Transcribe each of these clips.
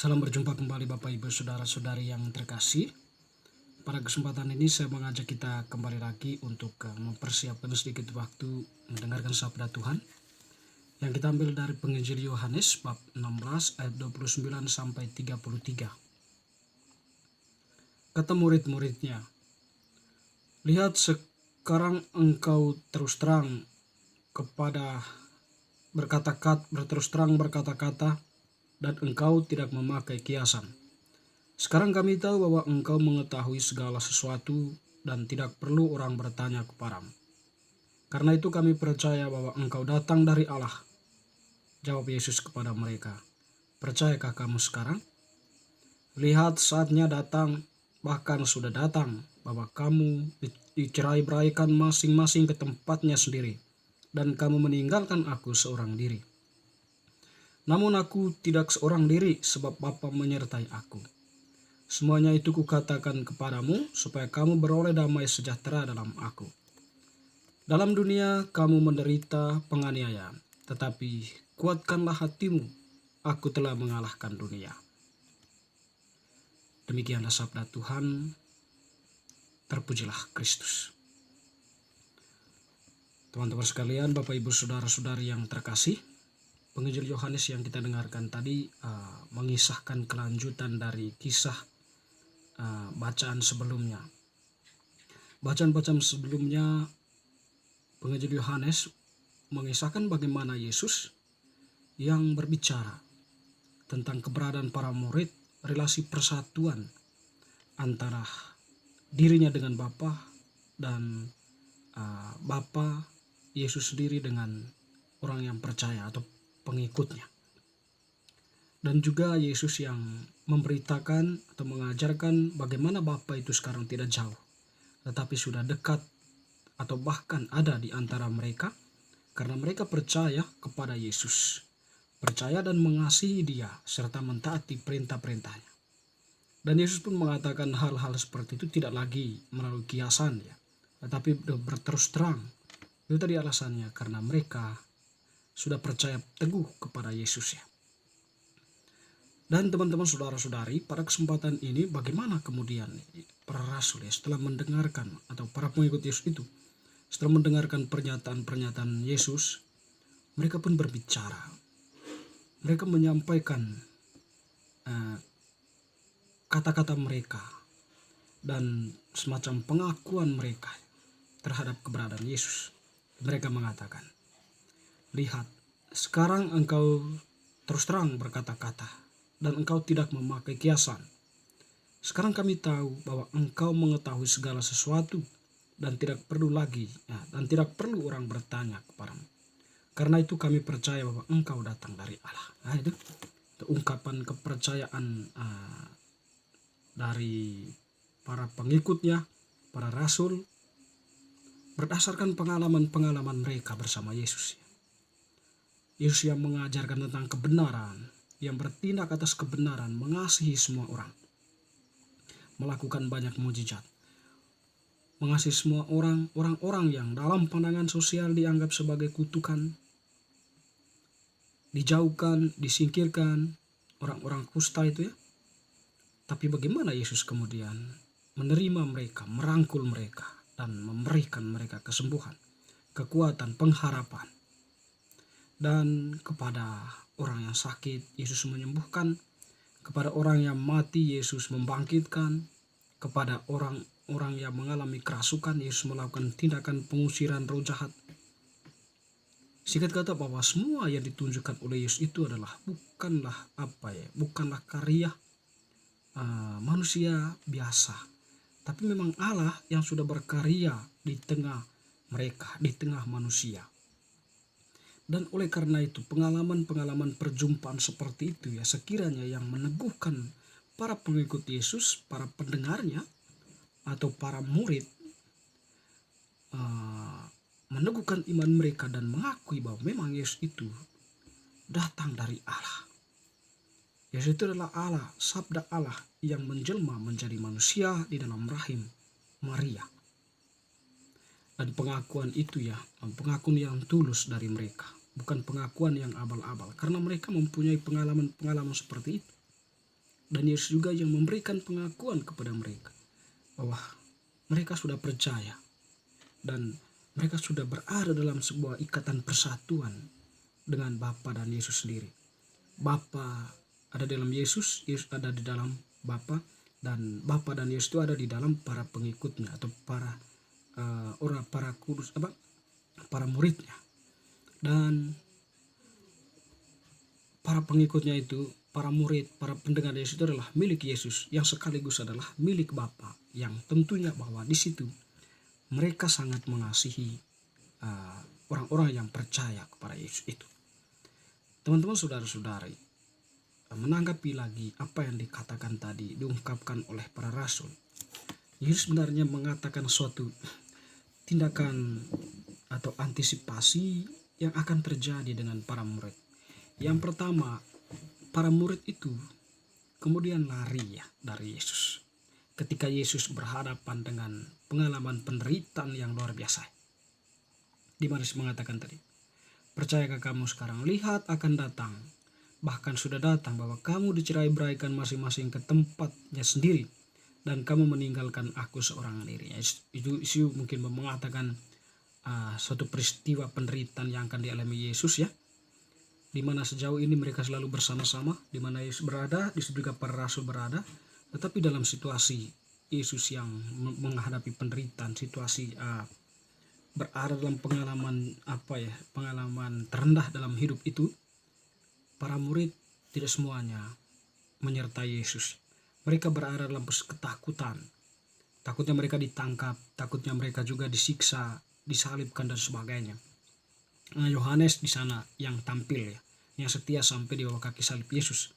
Salam berjumpa kembali Bapak Ibu Saudara-saudari yang terkasih. Pada kesempatan ini saya mengajak kita kembali lagi untuk mempersiapkan sedikit waktu mendengarkan sabda Tuhan yang kita ambil dari Penginjil Yohanes bab 16 ayat 29 sampai 33. Kata murid-muridnya, "Lihat, sekarang engkau terus terang berkata-kata dan engkau tidak memakai kiasan. Sekarang kami tahu bahwa engkau mengetahui segala sesuatu dan tidak perlu orang bertanya kepadamu. Karena itu kami percaya bahwa engkau datang dari Allah." Jawab Yesus kepada mereka, "Percayakah kamu sekarang? Lihat, saatnya datang, bahkan sudah datang, bahwa kamu dicerai-beraikan masing-masing ke tempatnya sendiri, dan kamu meninggalkan aku seorang diri. Namun aku tidak seorang diri, sebab Bapa menyertai aku. Semuanya itu kukatakan kepadamu, supaya kamu beroleh damai sejahtera dalam aku. Dalam dunia kamu menderita penganiayaan, tetapi kuatkanlah hatimu, aku telah mengalahkan dunia." Demikianlah sabda Tuhan, terpujilah Kristus. Teman-teman sekalian, Bapak Ibu Saudara-saudari yang terkasih, Penginjil Yohanes yang kita dengarkan tadi mengisahkan kelanjutan dari kisah bacaan sebelumnya. Bacaan-bacaan sebelumnya Penginjil Yohanes mengisahkan bagaimana Yesus yang berbicara tentang keberadaan para murid, relasi persatuan antara dirinya dengan Bapa dan Bapa Yesus sendiri dengan orang yang percaya atau pengikutnya. Dan juga Yesus yang memberitakan atau mengajarkan bagaimana Bapa itu sekarang tidak jauh, tetapi sudah dekat atau bahkan ada di antara mereka karena mereka percaya kepada Yesus, percaya dan mengasihi Dia serta mentaati perintah-perintahnya. Dan Yesus pun mengatakan hal-hal seperti itu tidak lagi melalui kiasan ya, tetapi berterus terang. Itu tadi alasannya, karena mereka sudah percaya teguh kepada Yesus ya. Dan teman-teman saudara-saudari, pada kesempatan ini bagaimana kemudian para rasul ya setelah mendengarkan, atau para pengikut Yesus itu setelah mendengarkan pernyataan-pernyataan Yesus, mereka pun berbicara. Mereka menyampaikan kata-kata mereka dan semacam pengakuan mereka terhadap keberadaan Yesus. Mereka mengatakan, "Lihat, sekarang engkau terus terang berkata-kata dan engkau tidak memakai kiasan. Sekarang kami tahu bahwa engkau mengetahui segala sesuatu dan tidak perlu orang bertanya kepadamu. Karena itu kami percaya bahwa engkau datang dari Allah." Nah, itu ungkapan kepercayaan dari para pengikutnya, para rasul, berdasarkan pengalaman-pengalaman mereka bersama Yesus. Yesus yang mengajarkan tentang kebenaran, yang bertindak atas kebenaran, mengasihi semua orang, melakukan banyak mujizat, mengasihi semua orang-orang yang dalam pandangan sosial dianggap sebagai kutukan, dijauhkan, disingkirkan, orang-orang kusta itu ya. Tapi bagaimana Yesus kemudian menerima mereka, merangkul mereka, dan memberikan mereka kesembuhan, kekuatan, pengharapan. Dan kepada orang yang sakit, Yesus menyembuhkan. Kepada orang yang mati, Yesus membangkitkan. Kepada orang-orang yang mengalami kerasukan, Yesus melakukan tindakan pengusiran roh jahat. Singkat kata, bahwa semua yang ditunjukkan oleh Yesus itu adalah bukanlah karya manusia biasa, tapi memang Allah yang sudah berkarya di tengah mereka, di tengah manusia. Dan oleh karena itu pengalaman-pengalaman perjumpaan seperti itu ya sekiranya yang meneguhkan para pengikut Yesus, para pendengarnya atau para murid, meneguhkan iman mereka dan mengakui bahwa memang Yesus itu datang dari Allah. Yesus itu adalah Allah, sabda Allah yang menjelma menjadi manusia di dalam rahim Maria. Dan pengakuan itu ya, pengakuan yang tulus dari mereka, bukan pengakuan yang abal-abal, karena mereka mempunyai pengalaman-pengalaman seperti itu. Dan Yesus juga yang memberikan pengakuan kepada mereka bahwa mereka sudah percaya dan mereka sudah berada dalam sebuah ikatan persatuan dengan Bapa dan Yesus sendiri. Bapa ada dalam Yesus, Yesus ada di dalam Bapa, dan Bapa dan Yesus itu ada di dalam para pengikutnya atau para para kudus para muridnya. Dan para pengikutnya itu, para murid, para pendengar Yesus itu adalah milik Yesus yang sekaligus adalah milik Bapa, yang tentunya bahwa di situ mereka sangat mengasihi orang-orang yang percaya kepada Yesus itu. Teman-teman, saudara-saudari, menanggapi lagi apa yang dikatakan tadi, diungkapkan oleh para rasul. Yesus sebenarnya mengatakan suatu tindakan atau antisipasi yang akan terjadi dengan para murid. Yang pertama, para murid itu kemudian lari ya dari Yesus. Ketika Yesus berhadapan dengan pengalaman penderitaan yang luar biasa. Di mana Yesus mengatakan tadi, percayakah kamu sekarang? Lihat akan datang, bahkan sudah datang, bahwa kamu dicerai-beraikan masing-masing ke tempatnya sendiri, dan kamu meninggalkan aku seorang diri. Itu mungkin mengatakan suatu peristiwa penderitaan yang akan dialami Yesus ya, di mana sejauh ini mereka selalu bersama-sama, di mana Yesus berada, di situ juga para rasul berada, tetapi dalam situasi Yesus yang menghadapi penderitaan, situasi berada dalam pengalaman pengalaman terendah dalam hidup itu, para murid tidak semuanya menyertai Yesus. Mereka berada dalam ketakutan. Takutnya mereka ditangkap, takutnya mereka juga disiksa, disalibkan dan sebagainya. Yohanes di sana yang tampil ya, yang setia sampai di bawah kaki salib Yesus.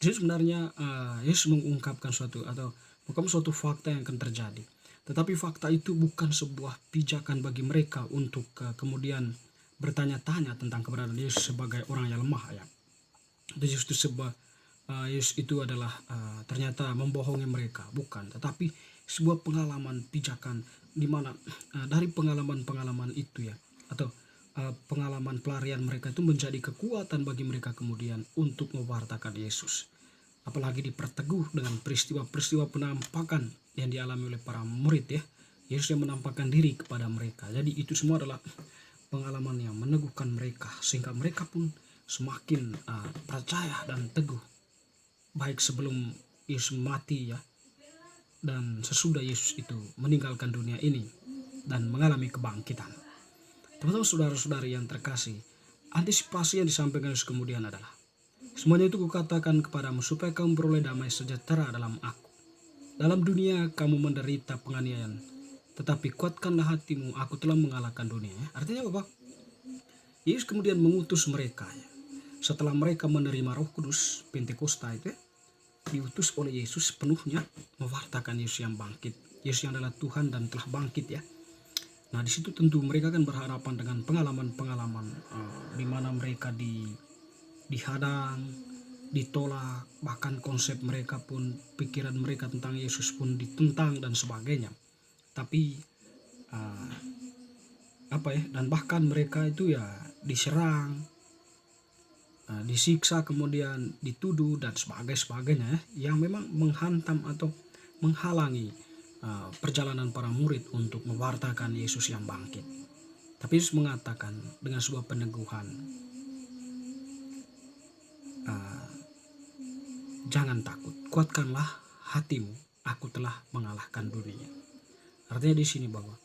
Jadi sebenarnya Yesus mengungkapkan suatu fakta yang akan terjadi. Tetapi fakta itu bukan sebuah pijakan bagi mereka untuk kemudian bertanya-tanya tentang keberadaan Yesus sebagai orang yang lemah ya. Yesus itu adalah ternyata membohongi mereka, bukan. Tetapi sebuah pengalaman pijakan di mana dari pengalaman-pengalaman itu ya, atau pengalaman pelarian mereka itu menjadi kekuatan bagi mereka kemudian untuk mewartakan Yesus. Apalagi diperteguh dengan peristiwa-peristiwa penampakan yang dialami oleh para murid ya. Yesus yang menampakkan diri kepada mereka. Jadi itu semua adalah pengalaman yang meneguhkan mereka, sehingga mereka pun semakin percaya dan teguh. Baik sebelum Yesus mati ya, dan sesudah Yesus itu meninggalkan dunia ini dan mengalami kebangkitan. Teman-teman, saudara-saudari yang terkasih, antisipasi yang disampaikan Yesus kemudian adalah, semuanya itu kukatakan kepadamu supaya kamu beroleh damai sejahtera dalam aku. Dalam dunia kamu menderita penganiayaan, tetapi kuatkanlah hatimu, aku telah mengalahkan dunia. Artinya apa? Yesus kemudian mengutus mereka ya. Setelah mereka menerima Roh Kudus, Pentakosta itu ya, diutus oleh Yesus sepenuhnya mewartakan Yesus yang bangkit. Yesus yang adalah Tuhan dan telah bangkit ya. Nah, di situ tentu mereka kan berhadapan dengan pengalaman-pengalaman di mana mereka dihadang, ditolak, bahkan konsep mereka pun, pikiran mereka tentang Yesus pun ditentang dan sebagainya. Tapi dan bahkan mereka itu ya diserang, disiksa, kemudian dituduh dan sebagainya ya, yang memang menghantam atau menghalangi perjalanan para murid untuk mewartakan Yesus yang bangkit. Tapi Yesus mengatakan dengan sebuah peneguhan, jangan takut, kuatkanlah hatimu, aku telah mengalahkan dunia. Artinya di sini bahwa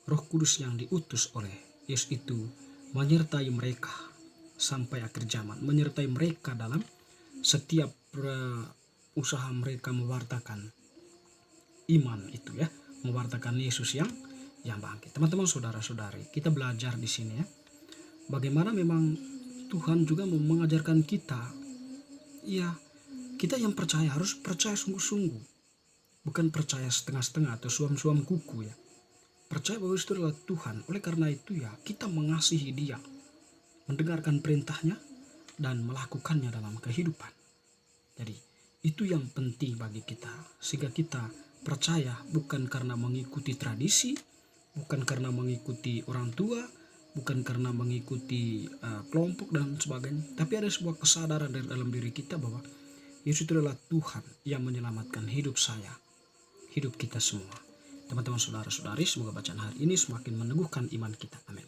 Roh Kudus yang diutus oleh Yesus itu menyertai mereka sampai akhir zaman, menyertai mereka dalam setiap usaha mereka mewartakan iman itu ya, mewartakan Yesus yang bangkit. Teman-teman, saudara-saudari, kita belajar di sini ya, bagaimana memang Tuhan juga mau mengajarkan kita ya, kita yang percaya harus percaya sungguh-sungguh, bukan percaya setengah-setengah atau suam-suam kuku ya. Percaya bahwa itu adalah Tuhan. Oleh karena itu ya, kita mengasihi Dia, mendengarkan perintahnya dan melakukannya dalam kehidupan. Jadi itu yang penting bagi kita, sehingga kita percaya bukan karena mengikuti tradisi, bukan karena mengikuti orang tua, bukan karena mengikuti kelompok dan sebagainya, tapi ada sebuah kesadaran dari dalam diri kita bahwa Yesus itu adalah Tuhan yang menyelamatkan hidup saya, hidup kita semua. Teman-teman saudara-saudari, semoga bacaan hari ini semakin meneguhkan iman kita. Amin.